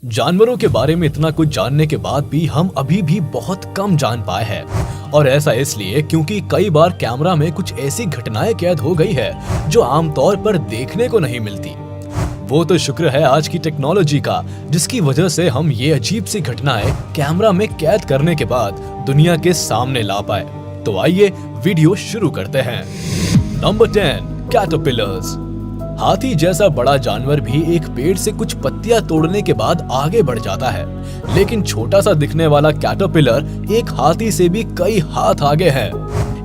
जानवरों के बारे में इतना कुछ जानने के बाद भी हम अभी भी बहुत कम जान पाए हैं। और ऐसा इसलिए क्योंकि कई बार कैमरा में कुछ ऐसी घटनाएं कैद हो गई है जो आमतौर पर देखने को नहीं मिलती। वो तो शुक्र है आज की टेक्नोलॉजी का, जिसकी वजह से हम ये अजीब सी घटनाएं कैमरा में कैद करने के बाद दुनिया के सामने ला पाए। तो आइए वीडियो शुरू करते हैं। Number 10, caterpillars. हाथी जैसा बड़ा जानवर भी एक पेड़ से कुछ पत्तियां तोड़ने के बाद आगे बढ़ जाता है, लेकिन छोटा सा दिखने वाला कैटरपिलर एक हाथी से भी कई हाथ आगे है।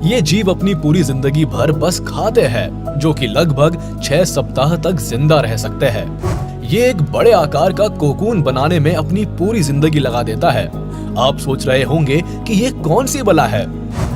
ये जीव अपनी पूरी जिंदगी भर बस खाते हैं, जो कि लगभग 6 सप्ताह तक जिंदा रह सकते हैं। ये एक बड़े आकार का कोकून बनाने में अपनी पूरी जिंदगी लगा देता है। आप सोच रहे होंगे कि ये कौन सी बला है।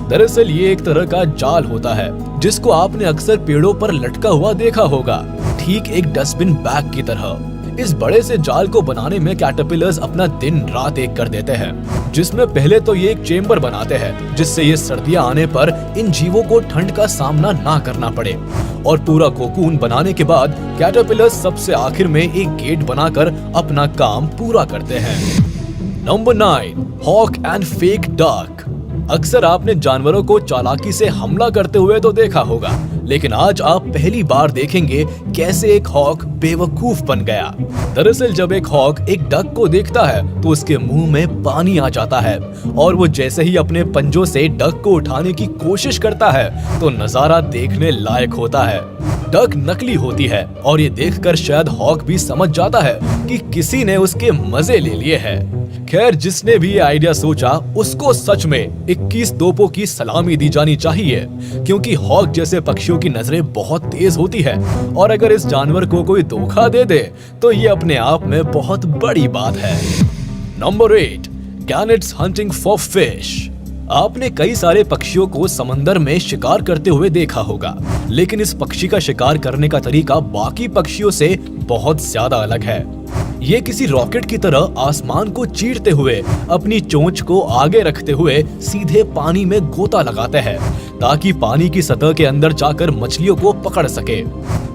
दरअसल ये एक तरह का जाल होता है जिसको आपने अक्सर पेड़ों पर लटका हुआ देखा होगा, ठीक एक डस्टबिन बैग की तरह। इस बड़े से जाल को बनाने में कैटरपिलर्स अपना दिन रात एक कर देते हैं, जिसमें पहले तो ये एक चेम्बर बनाते हैं जिससे ये सर्दियां आने पर इन जीवों को ठंड का सामना ना करना पड़े। और पूरा कोकून बनाने के बाद कैटरपिलर्स सबसे आखिर में एक गेट बनाकर अपना काम पूरा करते हैं। Number 9, hawk and fake duck. अक्सर आपने जानवरों को चालाकी से हमला करते हुए तो देखा होगा, लेकिन आज आप पहली बार देखेंगे कैसे एक हॉक बेवकूफ बन गया। दरअसल जब एक हॉक एक डक को देखता है तो उसके मुंह में पानी आ जाता है, और वो जैसे ही अपने पंजों से डक को उठाने की कोशिश करता है तो नजारा देखने लायक होता है। डक नकली होती है और ये देखकर शायद हॉक भी समझ जाता है कि किसी ने उसके मजे ले लिए हैं। खैर, जिसने भी ये आइडिया सोचा उसको सच में 21 तोपों की सलामी दी जानी चाहिए, क्योंकि हॉक जैसे पक्षियों की नजरें बहुत तेज होती है, और अगर इस जानवर को कोई धोखा दे दे तो ये अपने आप में बहुत बड़ी बात है। Number 8, gannets hunting for fish. आपने कई सारे पक्षियों को समंदर में शिकार करते हुए देखा होगा, लेकिन इस पक्षी का शिकार करने का तरीका बाकी पक्षियों से बहुत ज्यादा अलग है। ये किसी रॉकेट की तरह आसमान को चीरते हुए अपनी चोंच को आगे रखते हुए सीधे पानी में गोता लगाते हैं, ताकि पानी की सतह के अंदर जाकर मछलियों को पकड़ सके।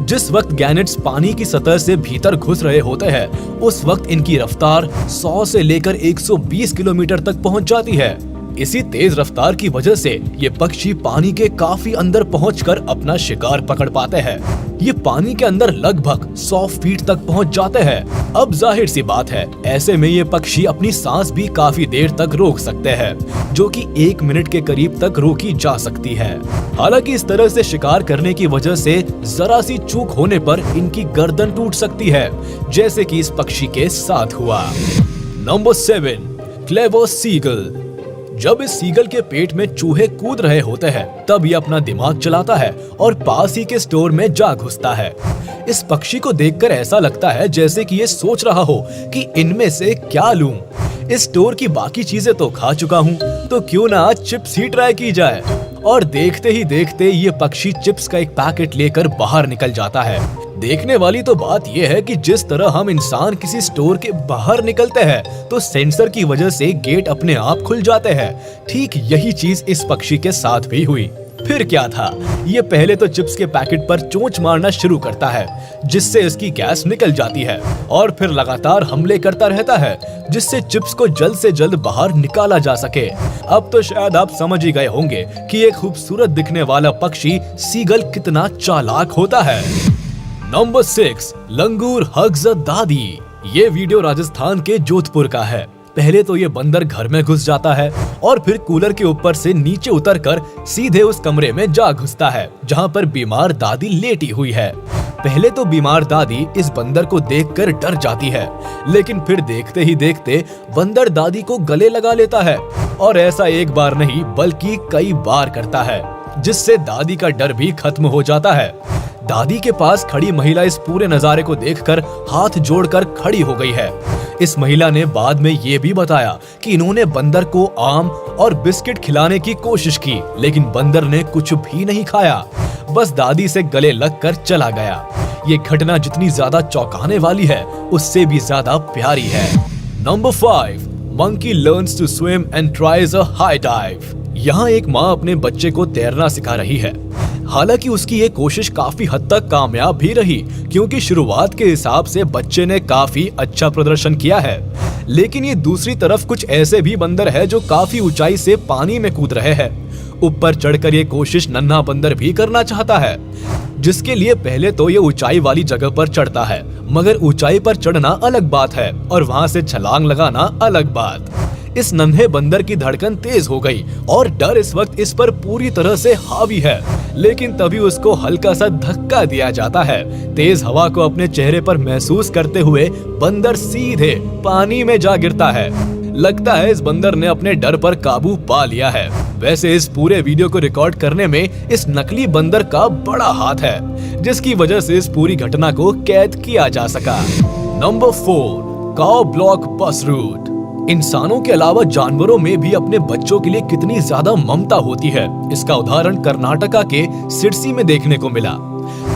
जिस वक्त गैनेट्स पानी की सतह से भीतर घुस रहे होते हैं, उस वक्त इनकी रफ्तार 100 से लेकर 120 किलोमीटर तक पहुंच जाती है। इसी तेज रफ्तार की वजह से ये पक्षी पानी के काफी अंदर पहुंचकर अपना शिकार पकड़ पाते हैं। ये पानी के अंदर लगभग 100 फीट तक पहुंच जाते हैं। अब जाहिर सी बात है, ऐसे में ये पक्षी अपनी सांस भी काफी देर तक रोक सकते हैं, जो कि 1 मिनट के करीब तक रोकी जा सकती है। हालांकि इस तरह से शिकार करने की वजह से जरा सी चूक होने पर इनकी गर्दन टूट सकती है, जैसे कि इस पक्षी के साथ हुआ। Number 7, clever seagull. जब इस सीगल के पेट में चूहे कूद रहे होते हैं, तब ये अपना दिमाग चलाता है और पास ही के स्टोर में जा घुसता है। इस पक्षी को देखकर ऐसा लगता है जैसे कि ये सोच रहा हो कि इनमें से क्या लूं। इस स्टोर की बाकी चीजें तो खा चुका हूं, तो क्यों ना आज चिप्स ही ट्राई की जाए। और देखते ही देखते ये पक्षी चिप्स का एक पैकेट लेकर बाहर निकल जाता है। देखने वाली तो बात यह है कि जिस तरह हम इंसान किसी स्टोर के बाहर निकलते हैं तो सेंसर की वजह से गेट अपने आप खुल जाते हैं, ठीक यही चीज इस पक्षी के साथ भी हुई। फिर क्या था, ये पहले तो चिप्स के पैकेट पर चोंच मारना शुरू करता है, जिससे इसकी गैस निकल जाती है, और फिर लगातार हमले करता रहता है, जिससे चिप्स को जल्द से जल्द बाहर निकाला जा सके। अब तो शायद आप समझ ही गए होंगे कि एक खूबसूरत दिखने वाला पक्षी सीगल कितना चालाक होता है। नंबर 6, लंगूर हग्स अ दादी। ये वीडियो राजस्थान के जोधपुर का है। पहले तो ये बंदर घर में घुस जाता है और फिर कूलर के ऊपर से नीचे उतरकर सीधे उस कमरे में जा घुसता है जहां पर बीमार दादी लेटी हुई है। पहले तो बीमार दादी इस बंदर को देखकर डर जाती है, लेकिन फिर देखते ही देखते बंदर दादी को गले लगा लेता है, और ऐसा एक बार नहीं बल्कि कई बार करता है, जिससे दादी का डर भी खत्म हो जाता है। दादी के पास खड़ी महिला इस पूरे नजारे को देखकर हाथ जोड़कर खड़ी हो गई है। इस महिला ने बाद में ये भी बताया कि इन्होंने बंदर को आम और बिस्किट खिलाने की कोशिश की, लेकिन बंदर ने कुछ भी नहीं खाया, बस दादी से गले लगकर चला गया। ये घटना जितनी ज्यादा चौंकाने वाली है, उससे भी ज्यादा प्यारी है। Number 5, monkey learns to swim and tries a high dive. यहाँ एक माँ अपने बच्चे को तैरना सिखा रही है। हालांकि उसकी ये कोशिश काफी हद तक कामयाब भी रही, क्योंकि शुरुआत के हिसाब से बच्चे ने काफी अच्छा प्रदर्शन किया है। लेकिन ये दूसरी तरफ कुछ ऐसे भी बंदर है जो काफी ऊंचाई से पानी में कूद रहे हैं। ऊपर चढ़कर ये कोशिश नन्हा बंदर भी करना चाहता है, जिसके लिए पहले तो ये ऊंचाई वाली जगह पर चढ़ता है, मगर ऊंचाई पर चढ़ना अलग बात है और वहाँ से छलांग लगाना अलग बात। इस नन्हे बंदर की धड़कन तेज हो गई और डर इस वक्त इस पर पूरी तरह से हावी है। लेकिन तभी उसको हल्का सा धक्का दिया जाता है। तेज हवा को अपने चेहरे पर महसूस करते हुए बंदर सीधे पानी में जा गिरता है। लगता है इस बंदर ने अपने डर पर काबू पा लिया है। वैसे इस पूरे वीडियो को रिकॉर्ड करने में इस नकली बंदर का बड़ा हाथ है, जिसकी वजह से इस पूरी घटना को कैद किया जा सका। नंबर 4, काऊ ब्लॉक बस रूट। इंसानों के अलावा जानवरों में भी अपने बच्चों के लिए कितनी ज्यादा ममता होती है, इसका उदाहरण कर्नाटका के सिरसी में देखने को मिला।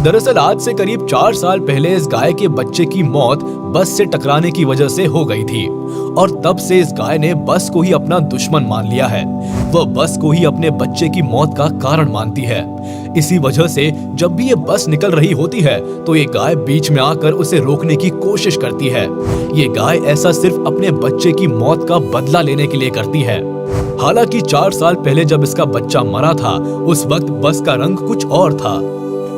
दरअसल आज से करीब 4 साल पहले इस गाय के बच्चे की मौत बस से टकराने की वजह से हो गई थी और तब से इस गाय ने बस को ही अपना दुश्मन मान लिया है। वह बस को ही अपने बच्चे की मौत का कारण मानती है। इसी वजह से जब भी ये बस निकल रही होती है तो ये गाय बीच में आकर उसे रोकने की कोशिश करती है। ये गाय ऐसा सिर्फ अपने बच्चे की मौत का बदला लेने के लिए करती है। हालांकि 4 साल पहले जब इसका बच्चा मरा था, उस वक्त बस का रंग कुछ और था।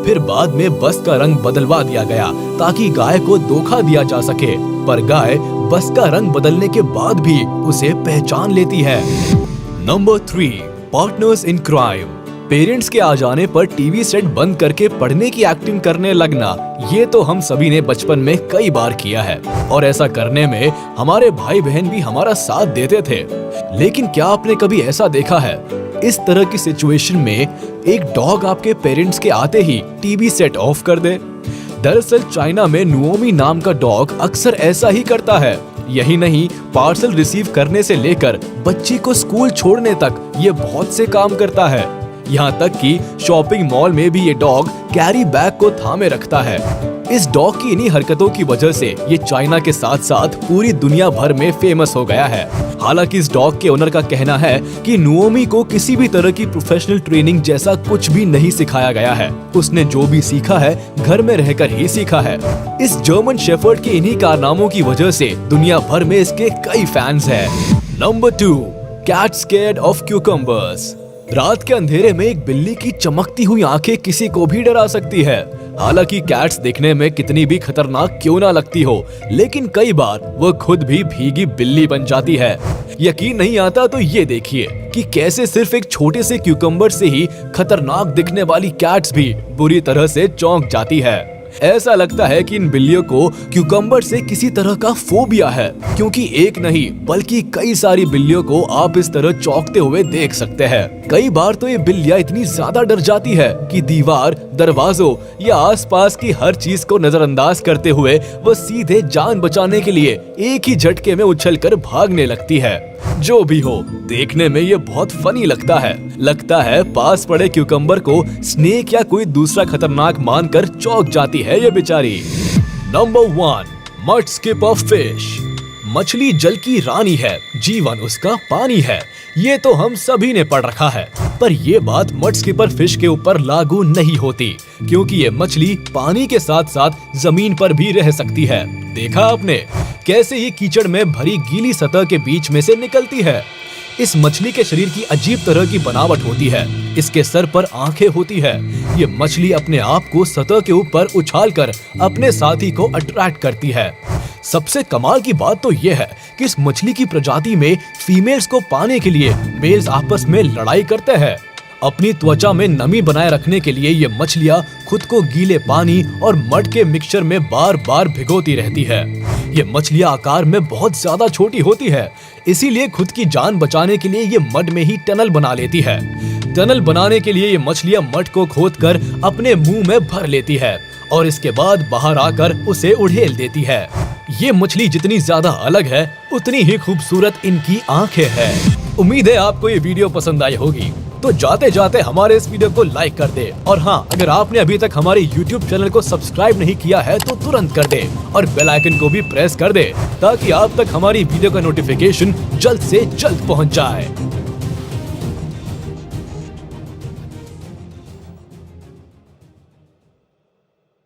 फिर बाद में बस का रंग बदलवा दिया गया ताकि गाय को धोखा दिया जा सके, पर गाय बस का रंग बदलने के बाद भी उसे पहचान लेती है। Number 3, partners in crime. Parents के आ जाने पर टीवी सेट बंद करके पढ़ने की एक्टिंग करने लगना, ये तो हम सभी ने बचपन में कई बार किया है और ऐसा करने में हमारे भाई बहन भी हमारा साथ देते थे। लेकिन क्या आपने कभी ऐसा देखा है, इस तरह की सिचुएशन में एक डॉग आपके पेरेंट्स के आते ही टीवी सेट ऑफ कर दे? दरअसल चाइना में नुओमी नाम का डॉग अक्सर ऐसा ही करता है। यही नहीं, पार्सल रिसीव करने से लेकर बच्ची को स्कूल छोड़ने तक ये बहुत से काम करता है। यहाँ तक कि शॉपिंग मॉल में भी ये डॉग कैरी बैग को थामे रखता है। इस डॉग की इन्हीं हरकतों की वजह से ये चाइना के साथ साथ पूरी दुनिया भर में फेमस हो गया है। हालांकि इस डॉग के ओनर का कहना है कि नुओमी को किसी भी तरह की प्रोफेशनल ट्रेनिंग जैसा कुछ भी नहीं सिखाया गया है। उसने जो भी सीखा है घर में रहकर ही सीखा है। इस जर्मन शेफर्ड के इन्हीं कारनामों की वजह से दुनिया भर में इसके कई फैंस हैं। Number 2, cat scared of cucumbers. रात के अंधेरे में एक बिल्ली की चमकती हुई आंखें किसी को भी डरा सकती है। हालांकि कैट्स दिखने में कितनी भी खतरनाक क्यों ना लगती हो, लेकिन कई बार वो खुद भी भीगी बिल्ली बन जाती है। यकीन नहीं आता तो ये देखिए कि कैसे सिर्फ एक छोटे से क्यूकम्बर से ही खतरनाक दिखने वाली कैट्स भी बुरी तरह से चौंक जाती है। ऐसा लगता है कि इन बिल्लियों को क्यूकम्बर से किसी तरह का फोबिया है, क्योंकि एक नहीं बल्कि कई सारी बिल्लियों को आप इस तरह चौंकते हुए देख सकते हैं। कई बार तो ये बिल्लियां इतनी ज्यादा डर जाती है कि दीवार, दरवाजों या आसपास की हर चीज को नजरअंदाज करते हुए वो सीधे जान बचाने के लिए एक ही झटके में उछलकर भागने लगती है। जो भी हो, देखने में ये बहुत फनी लगता है पास पड़े क्यूकम्बर को स्नेक या कोई दूसरा खतरनाक मानकर चौंक जाती है ये बेचारी। Number 1, mud skipper fish. मछली जल की रानी है, जीवन उसका पानी है, ये तो हम सभी ने पढ़ रखा है। पर ये बात मड स्किपर फिश के ऊपर लागू नहीं होती, क्योंकि ये मछली पानी के साथ साथ जमीन पर भी रह सकती है। देखा आपने कैसे ये कीचड़ में भरी गीली सतह के बीच में से निकलती है। इस मछली के शरीर की अजीब तरह की बनावट होती है। इसके सर पर आंखें होती है। ये मछली अपने आप को सतह के ऊपर उछालकर अपने साथी को अट्रैक्ट करती है। सबसे कमाल की बात तो ये है कि इस मछली की प्रजाति में फीमेल्स को पाने के लिए मेल्स आपस में लड़ाई करते हैं। अपनी त्वचा में नमी बनाए रखने के लिए ये मछलियां खुद को गीले पानी और मड के मिक्सचर में बार बार भिगोती रहती है। ये मछलियां आकार में बहुत ज्यादा छोटी होती है, इसीलिए खुद की जान बचाने के लिए ये मड में ही टनल बना लेती है। टनल बनाने के लिए ये मछलियां मड को खोदकर अपने मुंह में भर लेती है और इसके बाद बाहर आकर उसे उड़ेल देती है। ये मछली जितनी ज्यादा अलग है, उतनी ही खूबसूरत इनकी आंखें हैं। उम्मीद है आपको ये वीडियो पसंद आई होगी। तो जाते जाते हमारे इस वीडियो को लाइक कर दे, और हाँ, अगर आपने अभी तक हमारे YouTube चैनल को सब्सक्राइब नहीं किया है तो तुरंत कर दे और बेल आइकन को भी प्रेस कर दे, ताकि आप तक हमारी वीडियो का नोटिफिकेशन जल्द से जल्द पहुंच जाए।